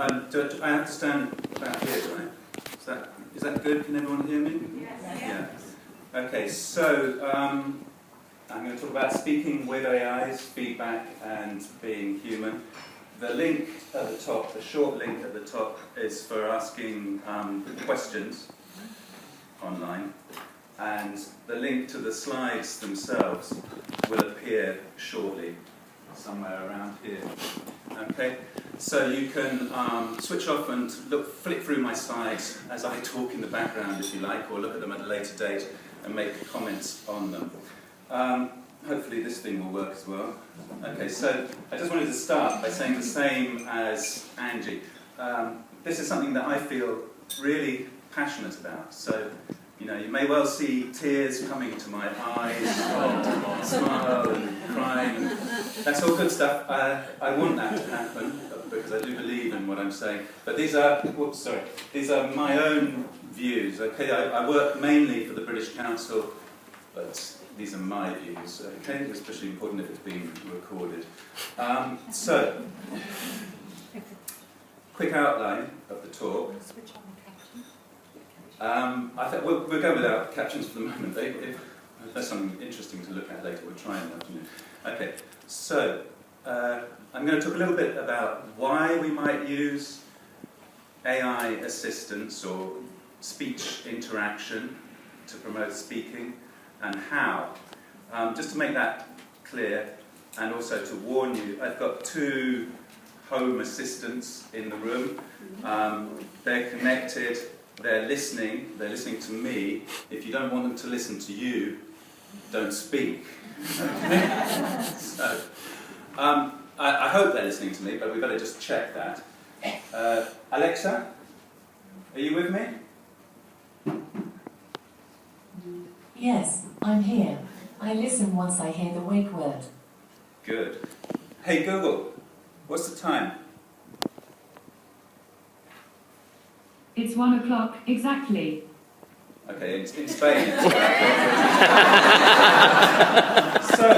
I have to stand about here, do I? Is that good? Can everyone hear me? Yes. Yeah. Okay, so I'm going to talk about speaking with AIs, feedback, and being human. The link at the top, the short link at the top, is for asking questions online, and the link to the slides themselves will appear shortly, somewhere around here. Okay, so you can switch off and flick through my slides as I talk in the background if you like, or look at them at a later date and make comments on them. Hopefully this thing will work as well. Okay, so I just wanted to start by saying the same as Angie. This is something that I feel really passionate about. So, you know, you may well see tears coming to my eyes, or smile and crying. And that's all good stuff. I want that to happen because I do believe in what I'm saying. But these are, these are my own views. Okay, I work mainly for the British Council, but these are my views. Okay, it's especially important if it's being recorded. So, quick outline of the talk. I think we'll go without captions for the moment. If there's something interesting to look at later, we'll try in the afternoon. Okay, so I'm going to talk a little bit about why we might use AI assistance or speech interaction to promote speaking, and how. Just to make that clear, and also to warn you, I've got two home assistants in the room. They're connected. They're listening to me. If you don't want them to listen to you, don't speak. Okay? So, I hope they're listening to me, but we better just check that. Alexa, are you with me? Yes, I'm here. I listen once I hear the wake word. Good. Hey Google, what's the time? It's 1 o'clock exactly. Okay, in Spain. So,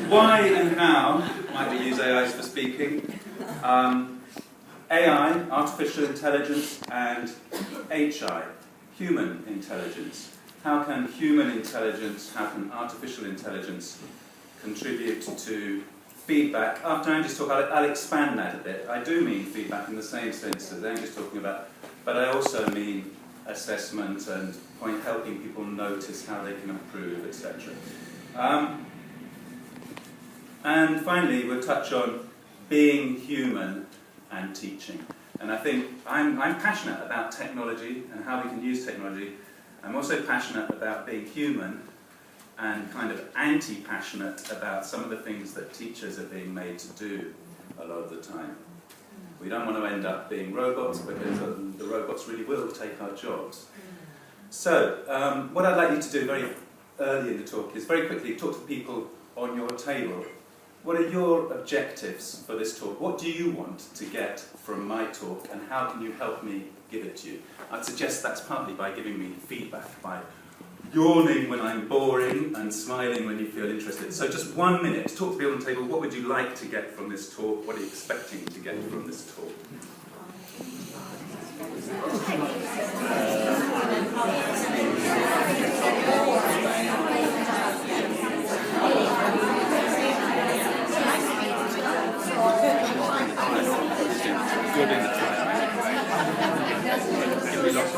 why and how might we use AIs for speaking? AI, artificial intelligence, and HI, human intelligence. How can human intelligence, how can artificial intelligence contribute to feedback? After Angie's talk, I'll expand that a bit. I do mean feedback in the same sense as Angie's talking about, but I also mean assessment and helping people notice how they can improve, etc. And finally, we'll touch on being human and teaching. And I think I'm passionate about technology and how we can use technology. I'm also passionate about being human and kind of anti-passionate about some of the things that teachers are being made to do a lot of the time. We don't want to end up being robots because the robots really will take our jobs. So, what I'd like you to do very early in the talk is very quickly talk to people on your table. What are your objectives for this talk? What do you want to get from my talk, and how can you help me give it to you? I'd suggest that's partly by giving me feedback, by yawning when I'm boring and smiling when you feel interested. So just 1 minute, talk to people on the table. What would you like to get from this talk? What are you expecting to get from this talk? Good in the time. Give me lots of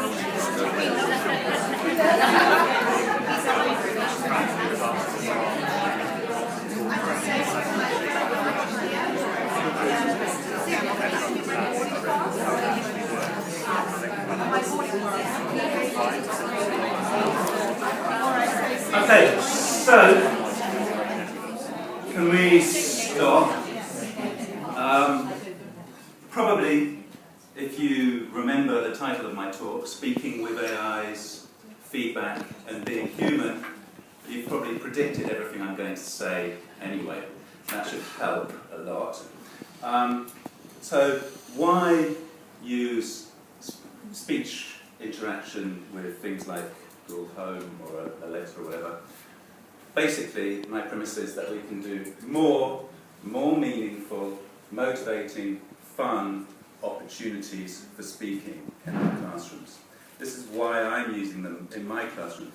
Okay, so can we stop? Probably, if you remember the title of my talk, Speaking with AIs, Feedback and Being Human, you've probably predicted everything I'm going to say anyway. That should help a lot. So why use speech interaction with things like Google Home or Alexa or whatever? Basically, my premise is that we can do more meaningful, motivating, fun, opportunities for speaking in our classrooms. This is why I'm using them in my classroom.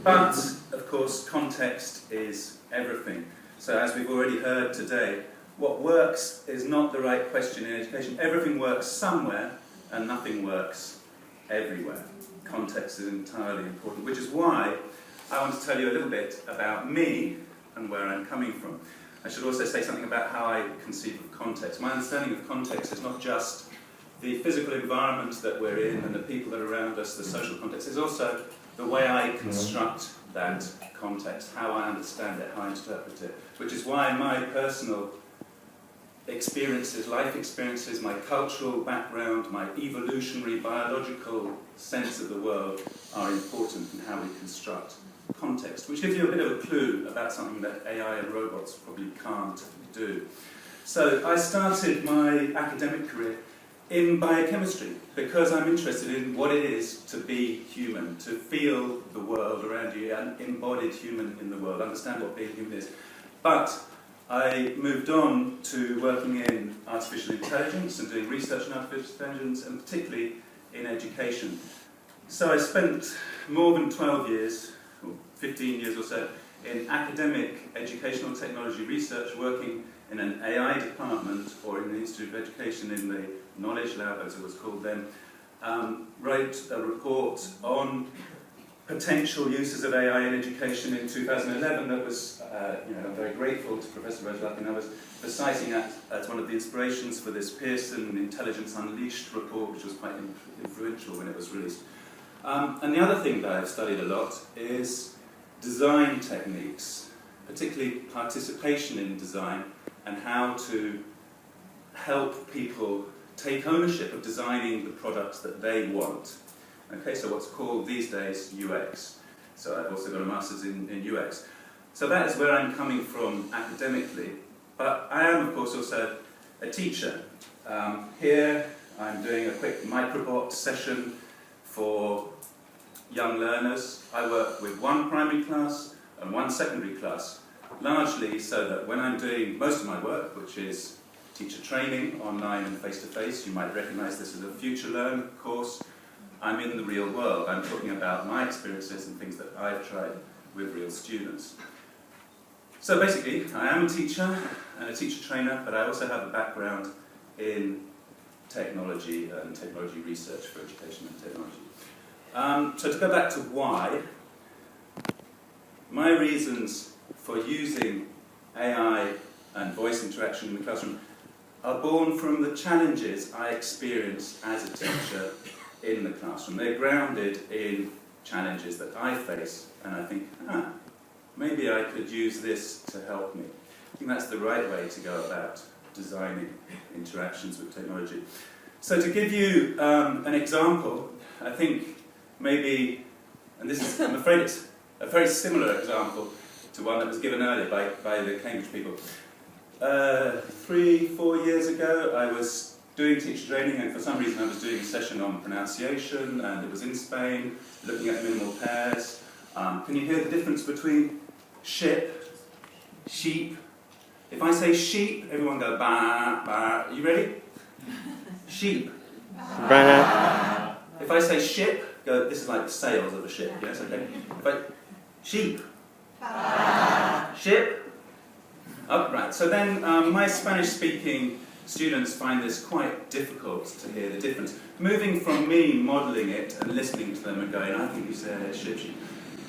But, of course, context is everything. So as we've already heard today, what works is not the right question in education. Everything works somewhere and nothing works everywhere. Context is entirely important, which is why I want to tell you a little bit about me and where I'm coming from. I should also say something about how I conceive of context. My understanding of context is not just the physical environment that we're in and the people that are around us, the social context. It's also the way I construct that context, how I understand it, how I interpret it, which is why my personal experiences, life experiences, my cultural background, my evolutionary, biological sense of the world are important in how we construct context, which gives you a bit of a clue about something that AI and robots probably can't do. So I started my academic career in biochemistry because I'm interested in what it is to be human, to feel the world around you, and embodied human in the world, understand what being human is. But I moved on to working in artificial intelligence and doing research in artificial intelligence, and particularly in education. So I spent more than 12 years, or 15 years or so, in academic educational technology research, working in an AI department or in the Institute of Education in the Knowledge Lab, as it was called then. Wrote a report on potential uses of AI in education in 2011 that was, I'm very grateful to Professor Roselap and others for citing that as one of the inspirations for this Pearson Intelligence Unleashed report, which was quite influential when it was released. And the other thing that I've studied a lot is design techniques, particularly participation in design and how to help people take ownership of designing the products that they want. Okay, so what's called these days UX. So I've also got a master's in UX. So that is where I'm coming from academically, but I am of course also a teacher. Here I'm doing a quick microbot session for young learners. I work with one primary class and one secondary class, largely so that when I'm doing most of my work, which is teacher training online and face-to-face, you might recognise this as a Future Learn course, I'm in the real world. I'm talking about my experiences and things that I've tried with real students. So basically, I am a teacher and a teacher trainer, but I also have a background in technology and technology research for education and technology. So to go back to why, my reasons for using AI and voice interaction in the classroom are born from the challenges I experienced as a teacher in the classroom. They're grounded in challenges that I face, and I think, maybe I could use this to help me. I think that's the right way to go about designing interactions with technology. So to give you an example, I think maybe, and this is, I'm afraid it's a very similar example to one that was given earlier by the Cambridge people. 3-4 years ago, I was doing teacher training, and for some reason I was doing a session on pronunciation, and it was in Spain, looking at minimal pairs. Can you hear the difference between ship, sheep? If I say sheep, everyone go ba, ba. Are you ready? Sheep. Ba. If I say ship, go, this is like the sails of a ship, yes, okay. If I, sheep. Ba. Ship. Oh, right, so then my Spanish-speaking students find this quite difficult to hear the difference. Moving from me modelling it and listening to them and going, I think you said ship, sheep,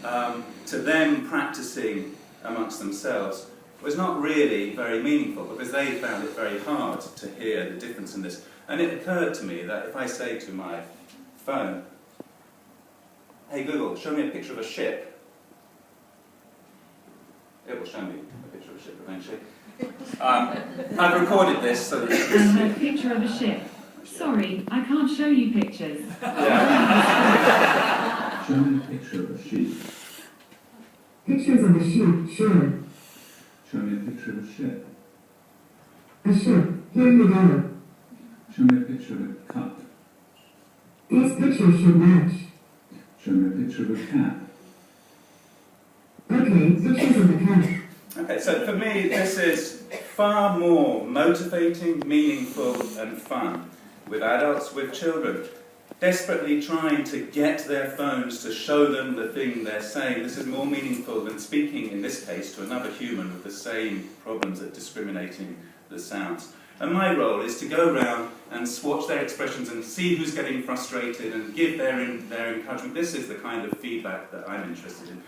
to them practising amongst themselves was not really very meaningful because they found it very hard to hear the difference in this. And it occurred to me that if I say to my phone, hey Google, show me a picture of a ship, it will show me a picture of a ship eventually. I've recorded this so that you can see. A picture of a ship. Sorry, I can't show you pictures. Yeah. Show me a picture of a sheep. Pictures of a sheep, sure. Show me a picture of a ship. A ship, here you go. Show me a picture of a cup. These pictures should match. Show me a picture of a cat. Okay, pictures of a cat. Okay, so for me this is far more motivating, meaningful and fun with adults, with children, desperately trying to get their phones to show them the thing they're saying. This is more meaningful than speaking, in this case, to another human with the same problems at discriminating the sounds. And my role is to go around and watch their expressions and see who's getting frustrated and give their encouragement. This is the kind of feedback that I'm interested in.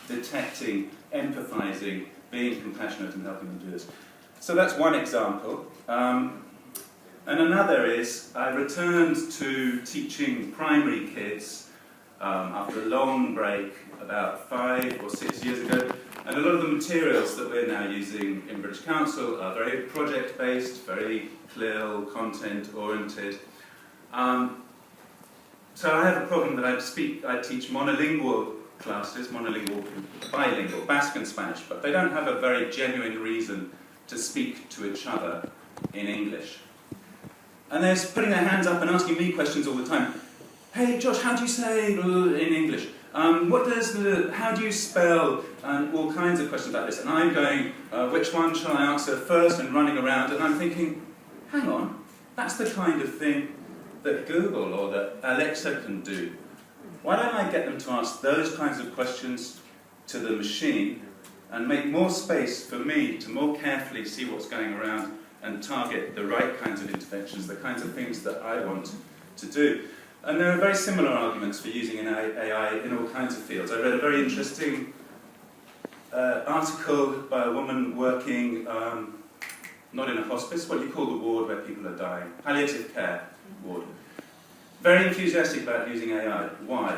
Detecting, empathising, being compassionate and helping them do this. So that's one example. And another is, I returned to teaching primary kids after a long break about 5 or 6 years ago. And a lot of the materials that we're now using in British Council are very project-based, very CLIL, content-oriented. So I have a problem that I teach monolingual classes, bilingual, Basque and Spanish, but they don't have a very genuine reason to speak to each other in English. And they're putting their hands up and asking me questions all the time. Hey, Josh, how do you say in English? How do you spell? And all kinds of questions like this. And I'm going, which one shall I answer first? And running around, and I'm thinking, hang on, that's the kind of thing that Google or that Alexa can do. Why don't I get them to ask those kinds of questions to the machine and make more space for me to more carefully see what's going around and target the right kinds of interventions, the kinds of things that I want to do. And there are very similar arguments for using an AI in all kinds of fields. I read a very interesting article by a woman working, not in a hospice, what do you call the ward where people are dying? Palliative care ward. Very enthusiastic about using AI. Why?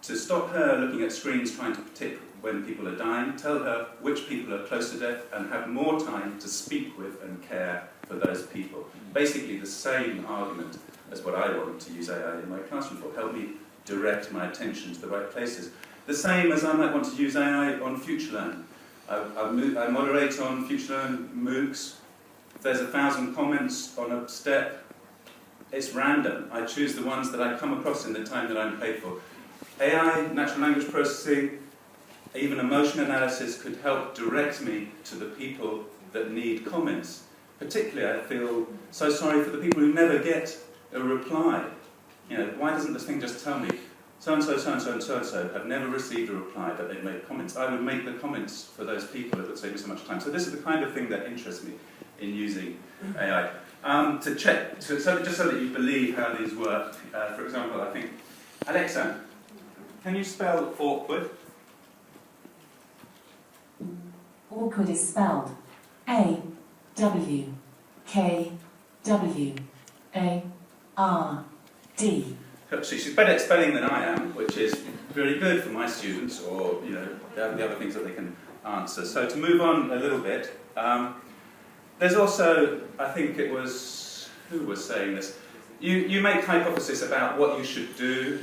To stop her looking at screens trying to predict when people are dying, tell her which people are close to death and have more time to speak with and care for those people. Basically the same argument as what I want to use AI in my classroom for. Help me direct my attention to the right places. The same as I might want to use AI on FutureLearn. I moderate on FutureLearn MOOCs. If there's 1,000 comments on a step, it's random. I choose the ones that I come across in the time that I'm paid for. AI, natural language processing, even emotion analysis could help direct me to the people that need comments. Particularly, I feel so sorry for the people who never get a reply. You know, why doesn't this thing just tell me, so-and-so, so-and-so, and so-and-so have never received a reply, but they've made comments. I would make the comments for those people. It would save me so much time. So this is the kind of thing that interests me in using AI. To check, just so that you believe how these work, for example, I think, Alexa, can you spell awkward? Awkward is spelled A-W-K-W-A-R-D. She's better at spelling than I am, which is very good for my students, or the other things that they can answer. So to move on a little bit, there's also, I think it was, who was saying this? You make hypotheses about what you should do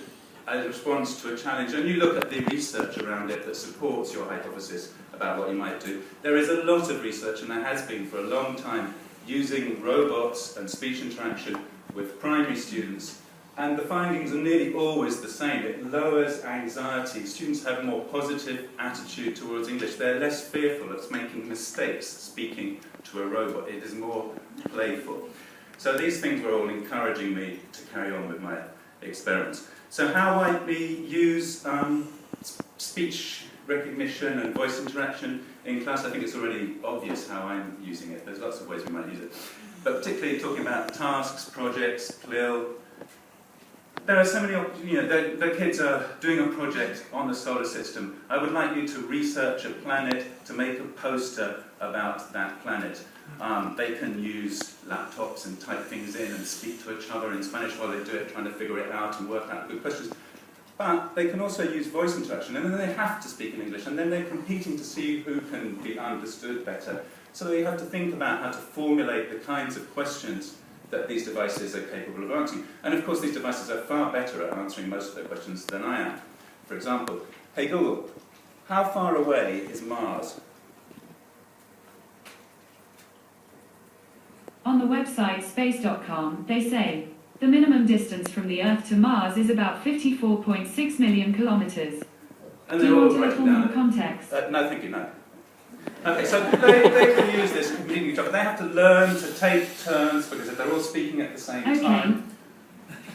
as a response to a challenge, and you look at the research around it that supports your hypothesis about what you might do. There is a lot of research, and there has been for a long time, using robots and speech interaction with primary students, and the findings are nearly always the same. It lowers anxiety. Students have a more positive attitude towards English. They're less fearful of making mistakes speaking to a robot. It is more playful. So these things were all encouraging me to carry on with my experiments. So how might we use speech recognition and voice interaction in class? I think it's already obvious how I'm using it. There's lots of ways we might use it. But particularly talking about tasks, projects, CLIL. There are so many, the kids are doing a project on the solar system. I would like you to research a planet, to make a poster about that planet. They can use laptops and type things in and speak to each other in Spanish while they do it, trying to figure it out and work out good questions. But they can also use voice interaction, and then they have to speak in English, and then they're competing to see who can be understood better. So they have to think about how to formulate the kinds of questions that these devices are capable of answering. And of course, these devices are far better at answering most of their questions than I am. For example, hey Google, how far away is Mars? On the website space.com, they say, the minimum distance from the Earth to Mars is about 54.6 million kilometers. And Do they're you all want a little written more down. context? No, thank you, no. Okay, so they can use this completely neutral, but they have to learn to take turns, because if they're all speaking at the same time,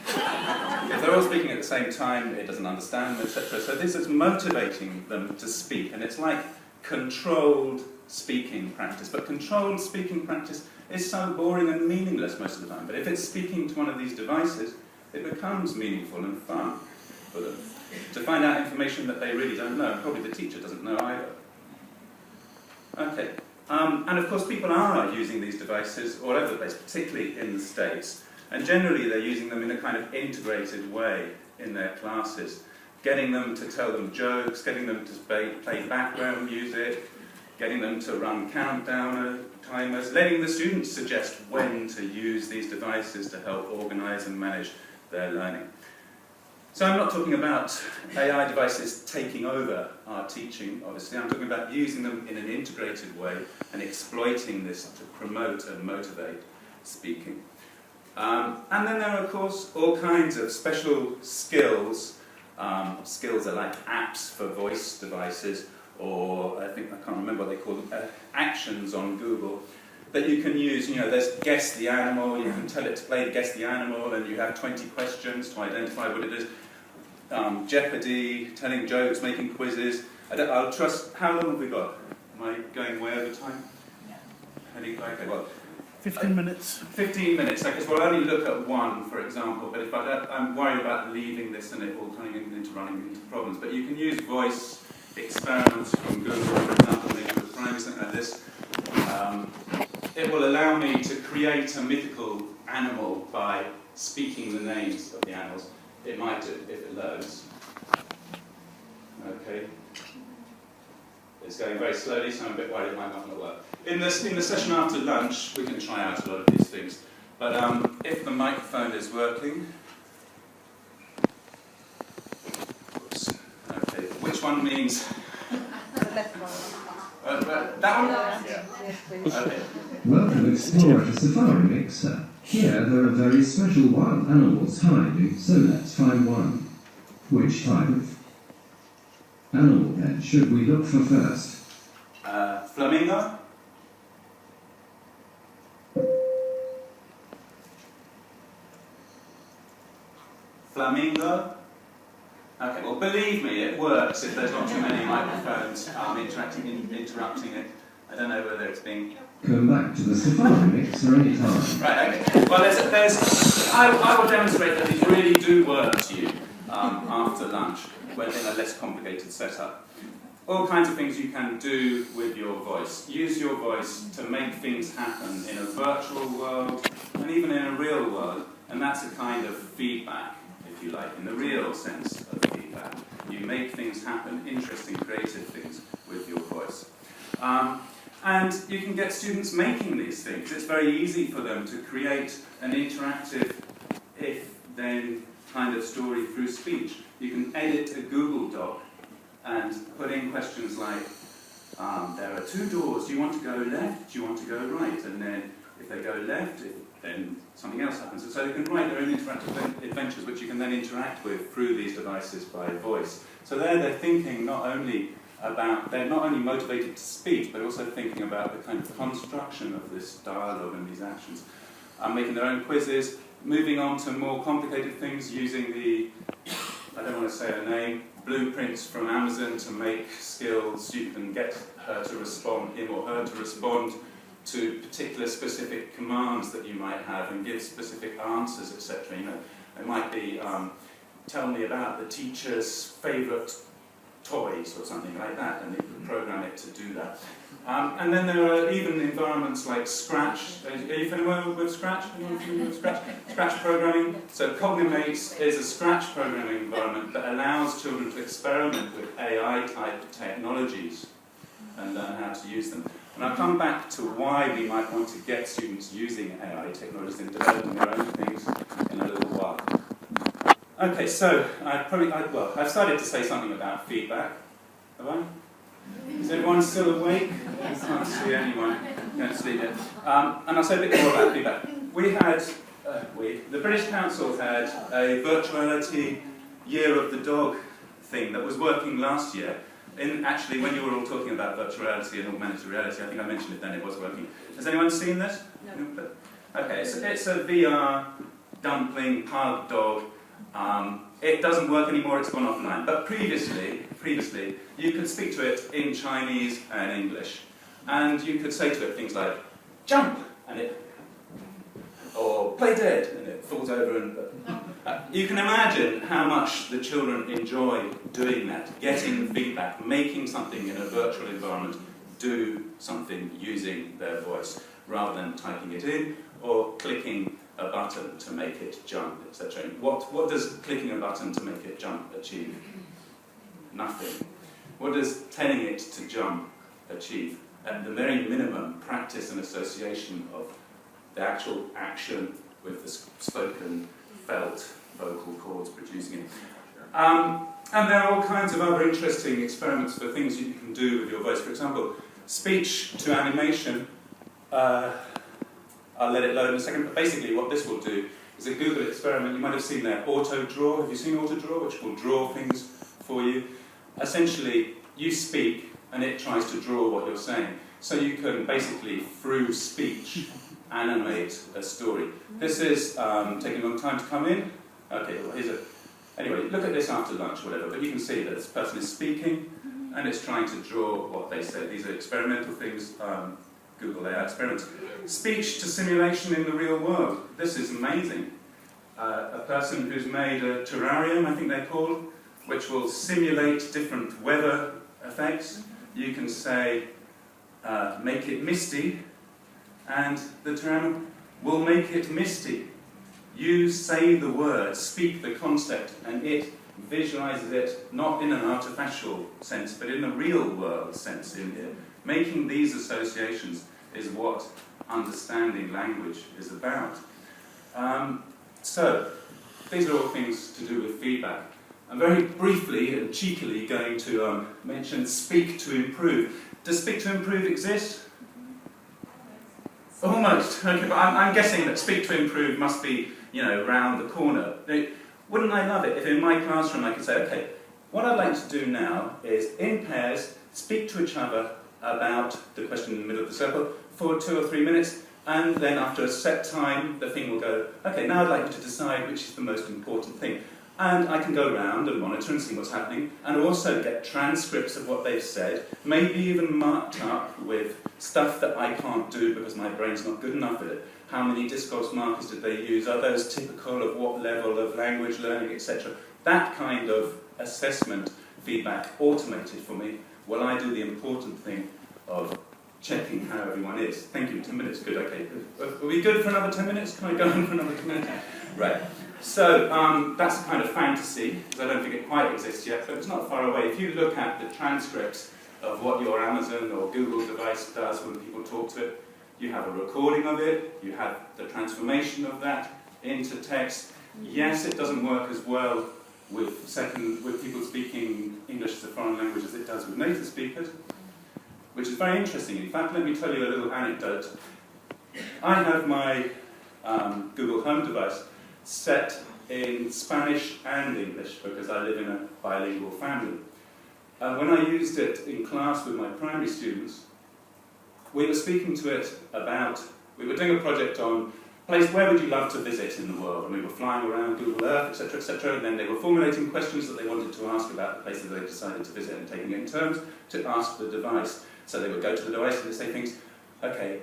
if they're all speaking at the same time, it doesn't understand them, etc. So this is motivating them to speak, and it's like controlled speaking practice. But controlled speaking practice is so boring and meaningless most of the time. But if it's speaking to one of these devices, it becomes meaningful and fun for them to find out information that they really don't know, and probably the teacher doesn't know either. Okay, and of course people are using these devices all over the place, particularly in the States. And generally they're using them in a kind of integrated way in their classes, getting them to tell them jokes, getting them to play background music, getting them to run countdown timers, letting the students suggest when to use these devices to help organise and manage their learning. So I'm not talking about AI devices taking over our teaching, obviously. I'm talking about using them in an integrated way and exploiting this to promote and motivate speaking. And then there are, of course, all kinds of special skills. Skills are like apps for voice devices, or I can't remember what they call them, actions on Google, that you can use. You know, there's Guess the Animal, you can tell it to play Guess the Animal, and you have 20 questions to identify what it is. Jeopardy, telling jokes, making quizzes. I'll trust. How long have we got? Am I going way over time? Okay, well, 15 minutes. 15 minutes. I guess we'll only look at one, for example. But if I'm worried about leaving this and it all turning into running into problems. But you can use voice experiments from Google, for example, maybe with primary something like this. It will allow me to create a mythical animal by speaking the names of the animals. It might do if it loads. Okay. It's going very slowly, so I'm a bit worried it might not work. In the session after lunch, we can try out a lot of these things. But if the microphone is working... Oops. Okay. Which one means... The left one. That one? Yeah. Okay. Welcome, explorer, to Safari Mixer. Here there are very special wild animals hiding, so let's find one. Which type of animal then should we look for first? Flamingo? Flamingo? Okay, well believe me, it works if there's not too many microphones interrupting it. I don't know whether it's being... Come back to the Safari Mixer anytime. Right, okay. Well, I will demonstrate that these really do work to you after lunch, when in a less complicated setup. All kinds of things you can do with your voice. Use your voice to make things happen in a virtual world and even in a real world. And that's a kind of feedback, if you like, in the real sense of feedback. You make things happen, interesting, creative things with your voice. And you can get students making these things. It's very easy for them to create an interactive if-then kind of story through speech. You can edit a Google Doc and put in questions like, there are two doors, do you want to go left, do you want to go right? And then if they go left, then something else happens. And so they can write their own interactive adventures, which you can then interact with through these devices by voice. So they're thinking they're not only motivated to speak, but also thinking about the kind of construction of this dialogue and these actions. Making their own quizzes, moving on to more complicated things using I don't want to say her name, blueprints from Amazon to make skills. You can get her to respond, him or her to respond to particular specific commands that you might have and give specific answers, etc. You know, it might be, tell me about the teacher's favourite toys or something like that, and you can program it to do that. And then there are even environments like Scratch. Are you familiar with Scratch? Anyone familiar with Scratch? Scratch programming. So Cognimates is a Scratch programming environment that allows children to experiment with AI-type technologies and learn how to use them. And I'll come back to why we might want to get students using AI technologies and developing their own things in a little while. Okay, so I've started to say something about feedback. Have I? Is everyone still awake? I can't see anyone going to sleep yet. And I'll say a bit more about feedback. The British Council had a virtuality Year of the Dog thing that was working last year. Actually, when you were all talking about virtual reality and augmented reality, I think I mentioned it then, it was working. Has anyone seen this? No. Okay, it's a VR dumpling, pug, dog. It doesn't work anymore, it's gone offline. But previously, you could speak to it in Chinese and English. And you could say to it things like, jump, or play dead, and it falls over. And you can imagine how much the children enjoy doing that, getting feedback, making something in a virtual environment do something using their voice, rather than typing it in or clicking a button to make it jump, etc. What does clicking a button to make it jump achieve? Nothing. What does telling it to jump achieve? At the very minimum, practice and association of the actual action with the spoken, felt vocal cords producing it. And there are all kinds of other interesting experiments for things you can do with your voice. For example, speech to animation. I'll let it load in a second, but basically what this will do is a Google experiment. You might have seen there, auto draw. Have you seen auto draw, which will draw things for you? Essentially, you speak and it tries to draw what you're saying. So you can basically, through speech, animate a story. This is taking a long time to come in. Okay, well, anyway, look at this after lunch or whatever, but you can see that this person is speaking and it's trying to draw what they say. These are experimental things. Google AI experiments. Speech to simulation in the real world. This is amazing. A person who's made a terrarium, I think they're called, which will simulate different weather effects. You can say, make it misty, and the terrarium will make it misty. You say the word, speak the concept, and it visualizes it not in an artificial sense, but in a real world sense in here. Making these associations is what understanding language is about. So, these are all things to do with feedback. I'm very briefly and cheekily going to mention speak to improve. Does speak to improve exist? Almost. Okay, but I'm guessing that speak to improve must be, round the corner. Wouldn't I love it if in my classroom I could say, okay, what I'd like to do now is, in pairs, speak to each other about the question in the middle of the circle for 2 or 3 minutes, and then after a set time, the thing will go, okay, now I'd like you to decide which is the most important thing. And I can go around and monitor and see what's happening, and also get transcripts of what they've said, maybe even marked up with stuff that I can't do because my brain's not good enough at it. How many discourse markers did they use? Are those typical of what level of language learning, etc.? That kind of assessment feedback automated for me, while I do the important thing of checking how everyone is. Thank you, 10 minutes, good, okay. Are we good for another 10 minutes? Can I go on for another 10 minutes? Right. So, that's a kind of fantasy, because I don't think it quite exists yet, but it's not far away. If you look at the transcripts of what your Amazon or Google device does when people talk to it, you have a recording of it, you have the transformation of that into text. Yes, it doesn't work as well with people speaking English as a foreign language as it does with native speakers, which is very interesting. In fact, let me tell you a little anecdote. I have my Google Home device set in Spanish and English because I live in a bilingual family. When I used it in class with my primary students, we were speaking to it about, we were doing a project on where would you love to visit in the world? And we were flying around Google Earth, etc., and then they were formulating questions that they wanted to ask about the places they decided to visit and taking it in turns to ask the device. So they would go to the device and they'd say things, okay,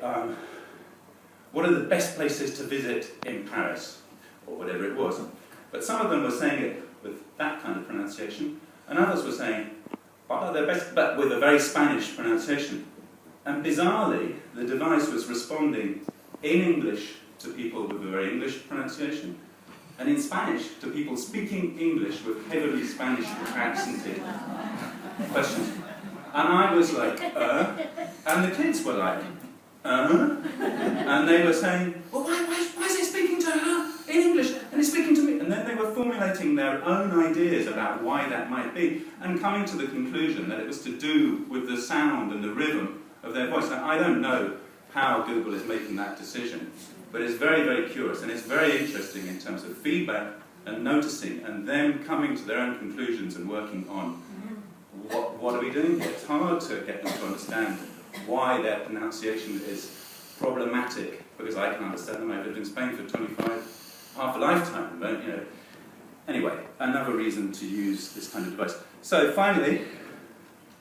what are the best places to visit in Paris? Or whatever it was. But some of them were saying it with that kind of pronunciation, and others were saying, what are the best, but with a very Spanish pronunciation. And bizarrely, the device was responding in English to people with a very English pronunciation, and in Spanish to people speaking English with heavily Spanish accented questions. And I was like, and the kids were like, and they were saying, well, why is it speaking to her in English, and it's speaking to me? And then they were formulating their own ideas about why that might be, and coming to the conclusion that it was to do with the sound and the rhythm of their voice. Now, I don't know how Google is making that decision, but it's very, very curious, and it's very interesting in terms of feedback and noticing, and them coming to their own conclusions and working on what are we doing here? It's hard to get them to understand why their pronunciation is problematic, because I can understand them. I've lived in Spain for half a lifetime, but, you know. Anyway, another reason to use this kind of device. So finally,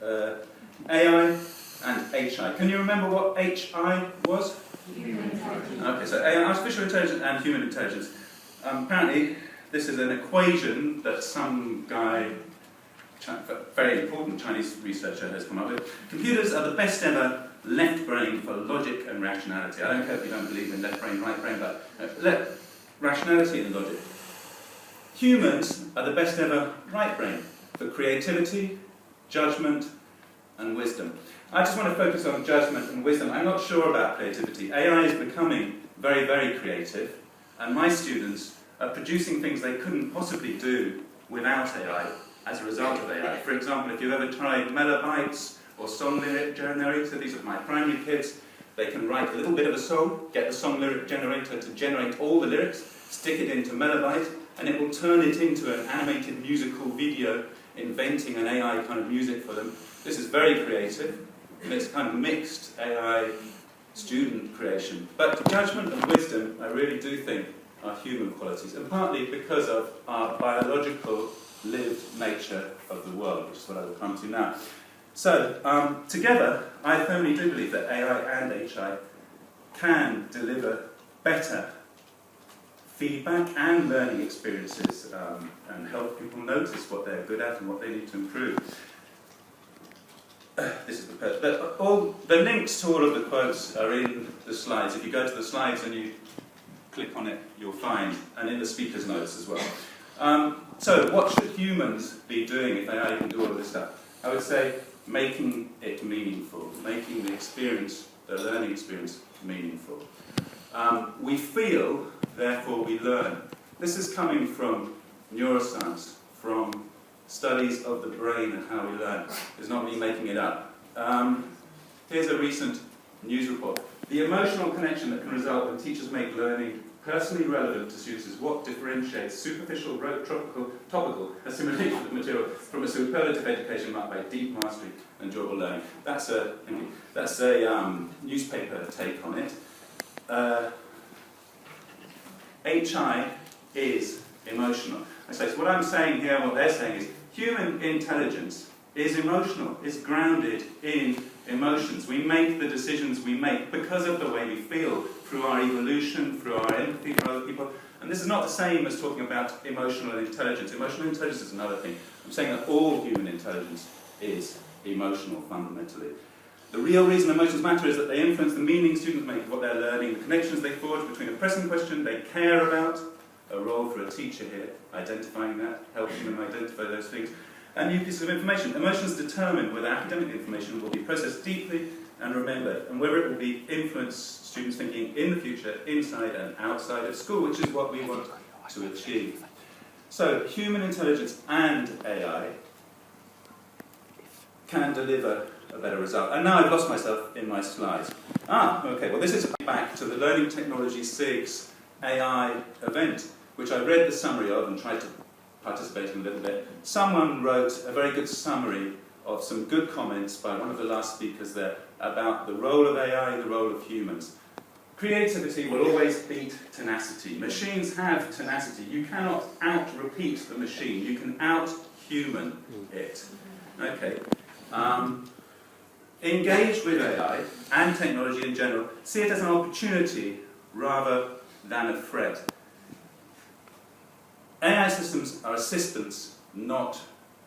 AI and HI. Can you remember what HI was? Okay, so AI, artificial intelligence and human intelligence. Apparently, this is an equation that some guy, very important Chinese researcher, has come up with. Computers are the best ever left brain for logic and rationality. I don't care if you don't believe in left brain, right brain, but rationality and logic. Humans are the best ever right brain for creativity, judgment, and wisdom. I just want to focus on judgment and wisdom. I'm not sure about creativity. AI is becoming very, very creative, and my students are producing things they couldn't possibly do without AI as a result of AI. For example, if you've ever tried Melobytes or song lyric generator, these are my primary kids, they can write a little bit of a song, get the song lyric generator to generate all the lyrics, stick it into Melobyte, and it will turn it into an animated musical video, inventing an AI kind of music for them. This is very creative, and it's kind of mixed AI student creation. But judgment and wisdom, I really do think, are human qualities, and partly because of our biological lived nature of the world, which is what I will come to now. So, together, I firmly do believe that AI and HI can deliver better feedback and learning experiences and help people notice what they're good at and what they need to improve. This is the links to all of the quotes are in the slides. If you go to the slides and you click on it, you'll find, and in the speaker's notes as well. So what should humans be doing if AI can do all of this stuff? I would say making it meaningful, making the experience, the learning experience, meaningful. We feel, therefore we learn. This is coming from neuroscience, from studies of the brain and how we learn. It's not me making it up. Here's a recent news report. The emotional connection that can result when teachers make learning personally relevant to students is what differentiates superficial, rote, topical assimilation of material from a superlative education marked by deep mastery and enjoyable learning. That's a newspaper take on it. HI is emotional. So what I'm saying here, what they're saying is human intelligence is emotional, is grounded in emotions. We make the decisions we make because of the way we feel, through our evolution, through our empathy for other people. And this is not the same as talking about emotional intelligence. Emotional intelligence is another thing. I'm saying that all human intelligence is emotional, fundamentally. The real reason emotions matter is that they influence the meaning students make of what they're learning, the connections they forge between a pressing question they care about, a role for a teacher here, identifying that, helping them identify those things, and new pieces of information. Emotions determine whether academic information will be processed deeply and remembered, and whether it will be influence students' thinking in the future, inside and outside of school, which is what we want to achieve. So, human intelligence and AI can deliver a better result. And now I've lost myself in my slides. Okay, well this is back to the Learning Technology SIG's AI event, which I read the summary of and tried to participate in a little bit. Someone wrote a very good summary of some good comments by one of the last speakers there about the role of AI and the role of humans. Creativity will always beat tenacity. Machines have tenacity. You cannot out-repeat the machine. You can out-human it. Okay. Engage with AI and technology in general. See it as an opportunity rather than a threat. AI systems are assistants, not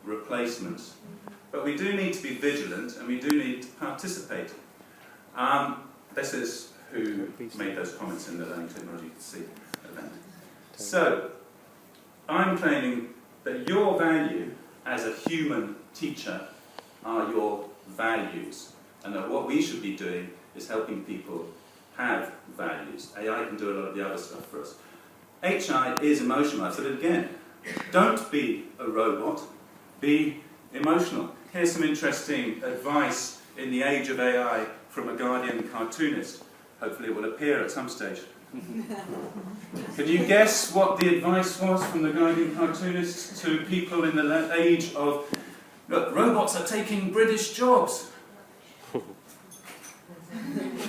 replacements. But we do need to be vigilant and we do need to participate. This is who made those comments in the Learning Technology PCE event. So, I'm claiming that your value as a human teacher are your values, and that what we should be doing is helping people have values. AI can do a lot of the other stuff for us. HI is emotional. I've said it again. Don't be a robot, be emotional. Here's some interesting advice in the age of AI from a Guardian cartoonist. Hopefully it will appear at some stage. Can you guess what the advice was from the Guardian cartoonist to people in the age of Look, robots are taking British jobs. Have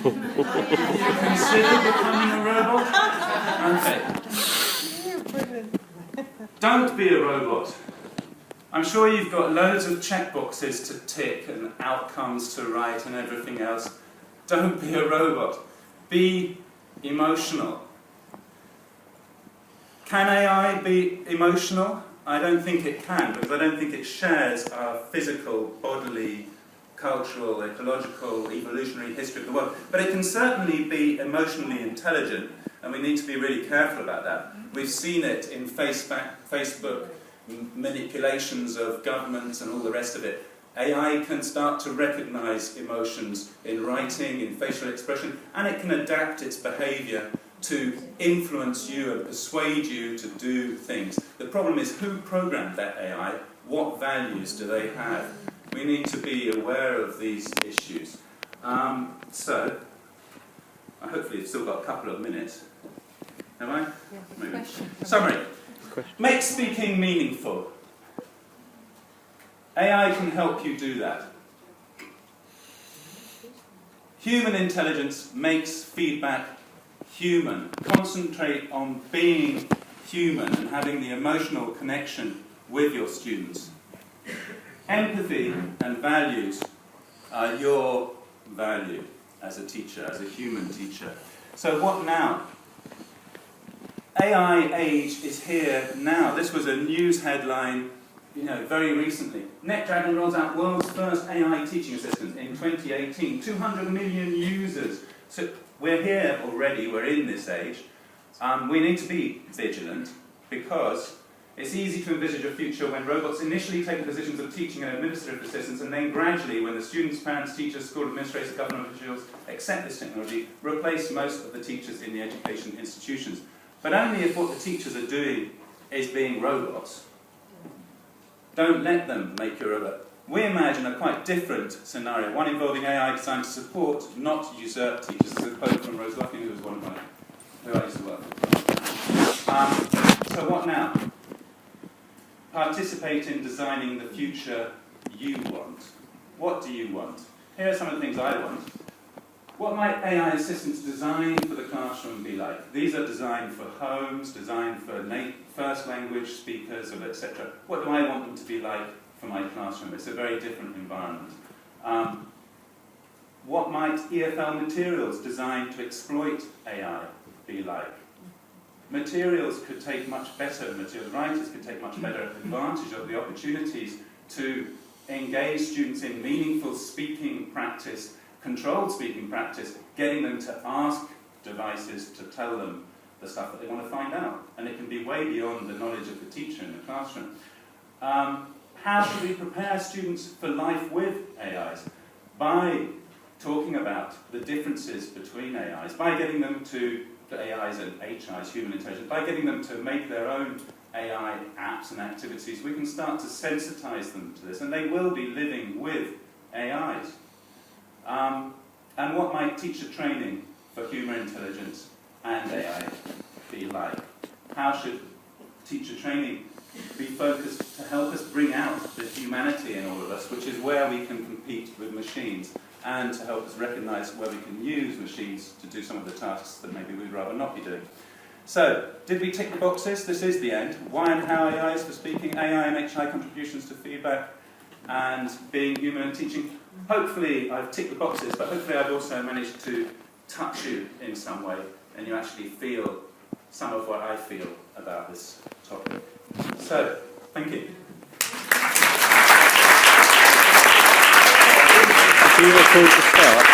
you considered becoming a robot? Okay. Don't be a robot. I'm sure you've got loads of checkboxes to tick and outcomes to write and everything else. Don't be a robot. Be emotional. Can AI be emotional? I don't think it can, because I don't think it shares our physical, bodily, cultural, ecological, evolutionary history of the world. But it can certainly be emotionally intelligent, and we need to be really careful about that. We've seen it in Facebook manipulations of governments and all the rest of it. AI can start to recognise emotions in writing, in facial expression, and it can adapt its behaviour to influence you and persuade you to do things. The problem is, who programmed that AI? What values do they have? We need to be aware of these issues. So, hopefully you've still got a couple of minutes. Have I? Maybe. Summary. Make speaking meaningful. AI can help you do that. Human intelligence makes feedback human. Concentrate on being human and having the emotional connection with your students. Empathy and values are your value as a teacher, as a human teacher. So what now? AI age is here now. This was a news headline, very recently. NetDragon rolls out world's first AI teaching assistant in 2018. 200 million users. So we're here already, we're in this age. We need to be vigilant, because it's easy to envisage a future when robots initially take the positions of teaching and administrative assistants, and then gradually, when the students, parents, teachers, school administrators, government officials accept this technology, replace most of the teachers in the education institutions. But only if what the teachers are doing is being robots. Don't let them make you a robot. We imagine a quite different scenario, one involving AI designed to support, not usurp teachers. This is a quote from Rose Locking, who was one of mine, who I used to work with. So what now? Participate in designing the future you want. What do you want? Here are some of the things I want. What might AI assistants designed for the classroom be like? These are designed for homes, designed for first language speakers, etc. What do I want them to be like for my classroom? It's a very different environment. What might EFL materials designed to exploit AI be like? Materials could take much better, materials writers could take much better advantage of the opportunities to engage students in meaningful speaking practice, controlled speaking practice, getting them to ask devices to tell them the stuff that they want to find out. And it can be way beyond the knowledge of the teacher in the classroom. How should we prepare students for life with AIs? By talking about the differences between AIs, by getting them to, AIs and HIs, human intelligence, by getting them to make their own AI apps and activities, we can start to sensitize them to this, and they will be living with AIs. And what might teacher training for human intelligence and AI be like? How should teacher training be focused to help us bring out the humanity in all of us, which is where we can compete with machines, and to help us recognize where we can use machines to do some of the tasks that maybe we'd rather not be doing. So, did we tick the boxes? This is the end. Why and how AI is for speaking, AI and HI contributions to feedback, and being human and teaching. Hopefully I've ticked the boxes, but hopefully I've also managed to touch you in some way, and you actually feel some of what I feel about this topic. So, thank you. Do you want to start?